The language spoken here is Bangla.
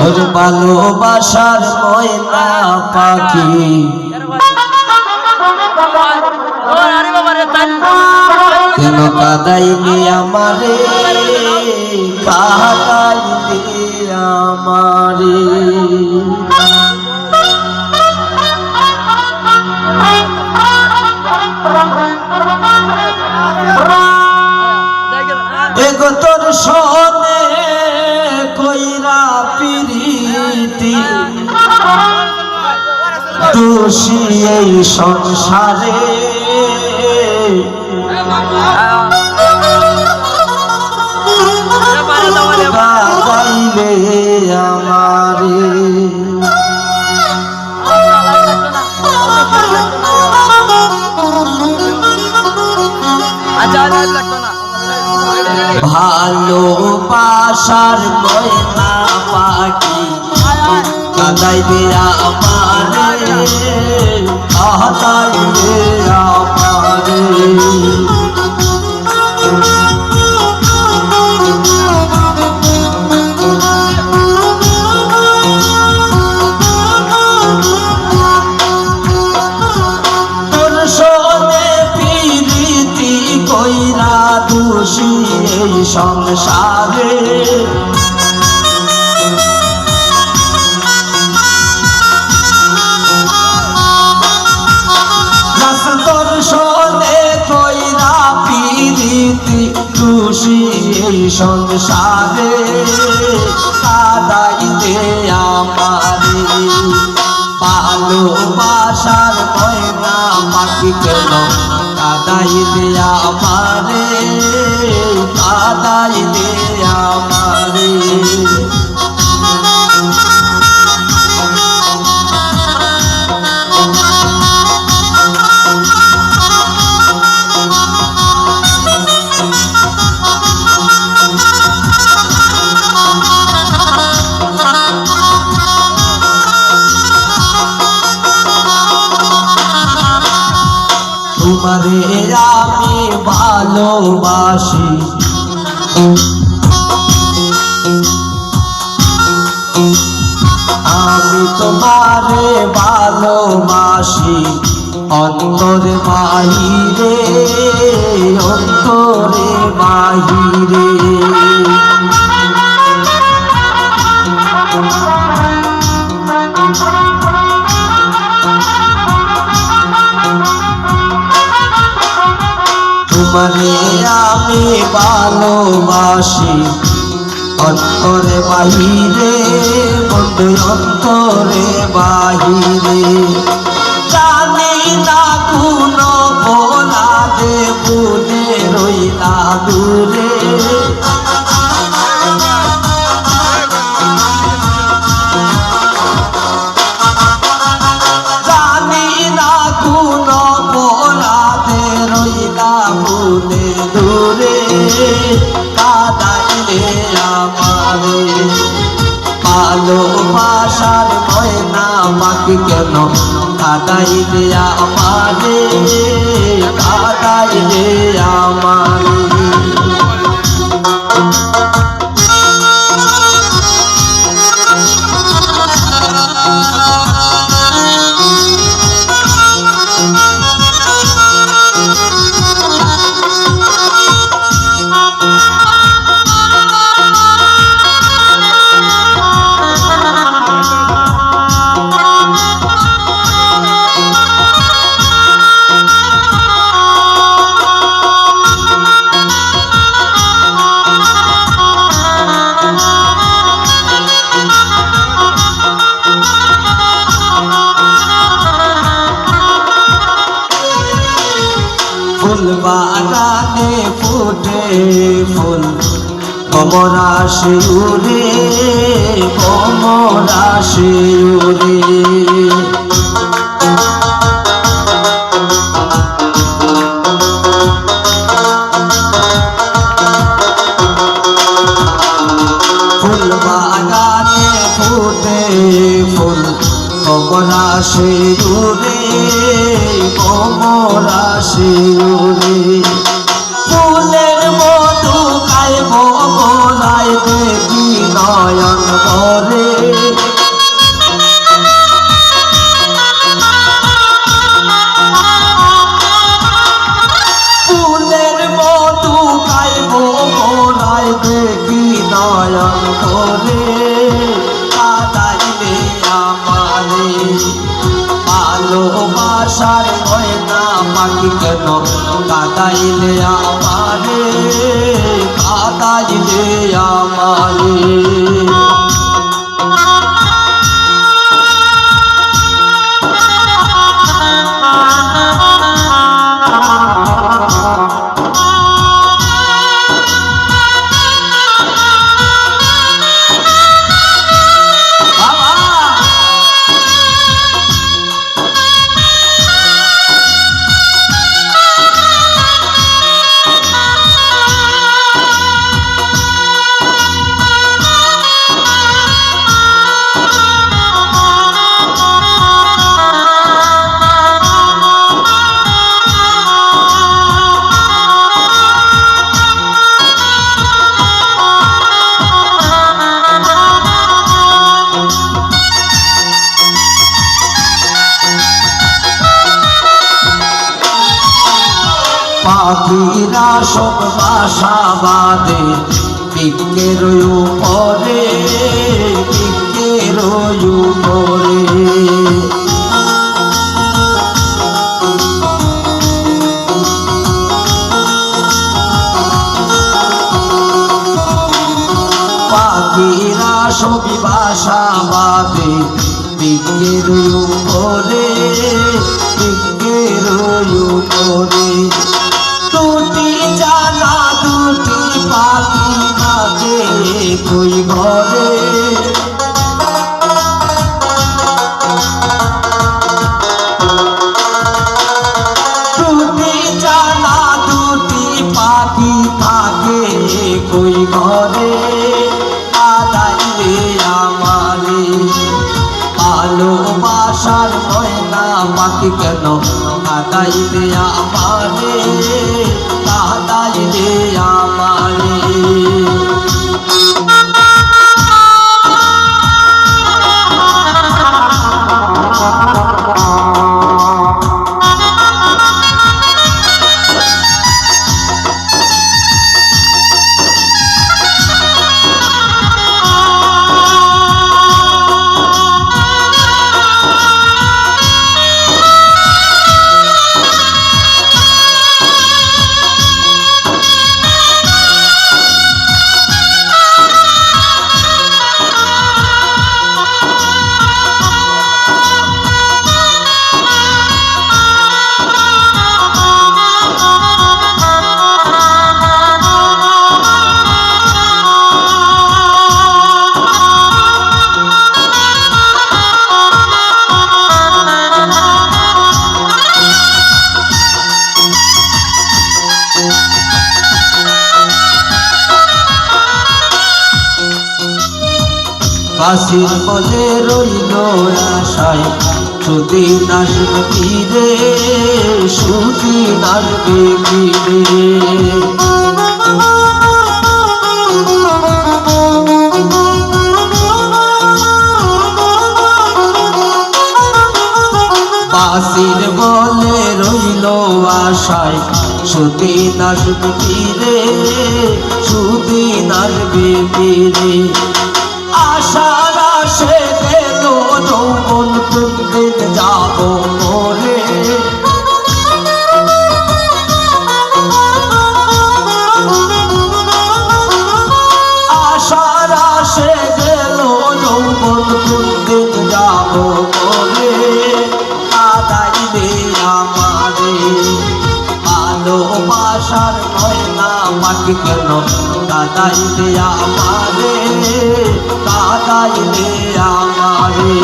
তোর ভালোবাসার ময়না পাখি কেন কাঁদাইলি আমারে কাঁদাইলি আমারে এগো তোর সনে কইরা পিরিতি দোষী এই সংসারে গাইলে আমারে ভালোবাসার ময়না পাখি কাঁদাইলে আমারে কাঁদাইলে আমারে তোর সনে পিরিতি কইরা দোষী এই সংসারে তোর সনে কইরা পিরিতি দোষী এই সংসারে কাঁদাইলে আমারে ভালোবাসার ময়না পাখি কেন কাঁদাইলে আমারে কাঁদাইলে আমারে তোমারে আমি ভালোবাসি আমি তোমারে ভালোবাসি অন্তরে বাহিরে অন্তরে বাহিরে তোমারে আমি ভালোবাসি অন্তরে বাহিরে বন্ধু অন্তরে বাহিরে জানি না কোন বলাতে বলে রইলা দূরে জানি না কোন বলাতে রইলা বলে দূরে কাঁদাইলে আমারে ভালোবাসার ময়না পাখি কেন কাঁদাইলে আমারে কাঁদাইলে আমারে ফুল বাগানে ফুটে ফুল কমরা শিউরে কমরা শিউরে ফুল বাগানে ফুটে ফুল কমরা শিউরে কমরা শিউরে ফুলের মধু খাইব গলায় দেখি নয়ন করে ভালোবাসার ময়না পাখি কেন কাঁদাইলে আমারে, কাঁদাইলে আমারে। পাখিরা সব বাসা বাঁধে বৃক্ষের উপরে, বৃক্ষের উপরে। পাখিরা সব বাসা বাঁধে বৃক্ষের উপরে, বৃক্ষের উপরে। দুটি জানা দুটি পাখি থাকে কই ঘরে, দুটি জানা দুটি পাখি থাকে কই ঘরে, কাঁদাইলে আমারে। ভালোবাসার ময়না পাখি কেন কাঁদাইলে আমারে, কাঁদাইলে আমারে। বাসির বলে রইল আশায় সুদিন আসবে ফিরে, সুদিন আসবে ফিরে। বাসির বলে রইল আশায় সুদিন আসবে ফিরে, সুদিন আসবে ফিরে। আশার আশে গেল যৌবন কোনদিন যাব মরে, আশার আশে গেল যৌবন কোনদিন যাব মরে, কাঁদাইলে আমারে। ভালোবাসার ময়না পাখি কেন কাঁদাইলে আমারে, কাঁদাইলে আমারে।